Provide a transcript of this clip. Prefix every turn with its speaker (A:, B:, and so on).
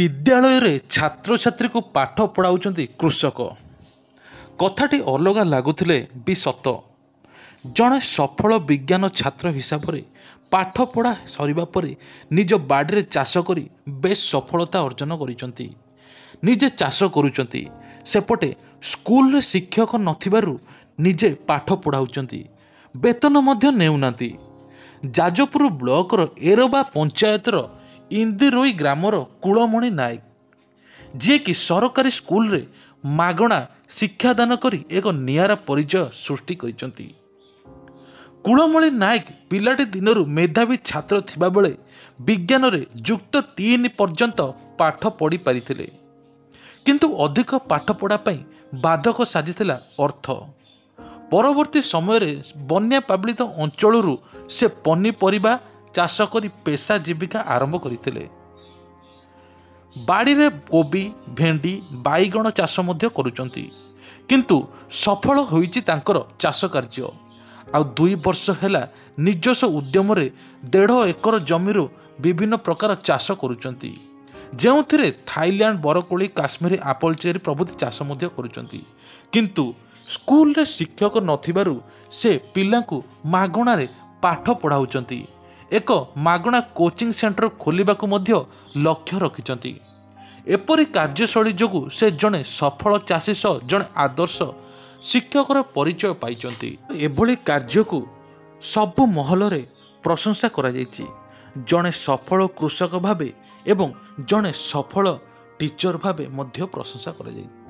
A: विद्यालय छात्र छात्री को पाठ पढ़ाऊँच कृषक कथाटी अलग लगुले भी सत। जड़े सफल विज्ञान छात्र हिसाब से पाठ पढ़ा सरिबा परे निज बाड़ी चाष कर बेस सफलता अर्जन कर निजे चाष करुँच सेपटे स्कूल शिक्षक नथिबारु निजे पाठ पढ़ाऊँच वेतन मध्य नेउना। जाजपुर ब्लॉकर एरबा पंचायतर इंदिरोई ग्रामर कुलमणि नायक जी कि सरकारी स्कूल रे मागणा शिक्षादान करी एक नियारा परिचय सृष्टि करिसंती। कुलमणि नायक पिलाटी दिनरु मेधावी छात्र थिबा बेले विज्ञान रे युक्त 3 पर्यंत पाठ पढ़ी पारिथिले, किंतु अधिक पाठ पढ़ा पई बाधक साजिथिला अर्थ। परवर्ती समय रे बन्या पाबलित अंचलरू से पनीपरिबा चाष करी पेशा जीविका आरंभ करथिले। बाड़ी रे कोबी भेंडी बाईगण चाष मध्य करुचंती, किंतु सफल होईची तांकर चाष कार्य। आ 2 वर्ष हैला निजस्व उद्यम रे 1.5 एकर जमीरो विभिन्न प्रकार चाष करुचंती, जेउथिरे थाईलैंड बरकोली काश्मीरी आपिल चेरी प्रभृति चाष मध्य करुचंती। किंतु स्कूल रे शिक्षक नथिबारु से पिलांकु मागणा रे पाठ पढ़ाउचंती। एक मागणा कोचिंग सेंटर खोलिबाकु मध्य लक्ष्य रखिचंती। एपरी कार्यशैली जोगु से जड़े सफल चाषी सह जड़े आदर्श शिक्षकर परिचय पाइचंती। एभली कार्य को सबु महल रे प्रशंसा करा जायछि। जड़े सफल कृषक भावे एवं जड़े सफल टीचर भावे मध्य प्रशंसा करा जायछि।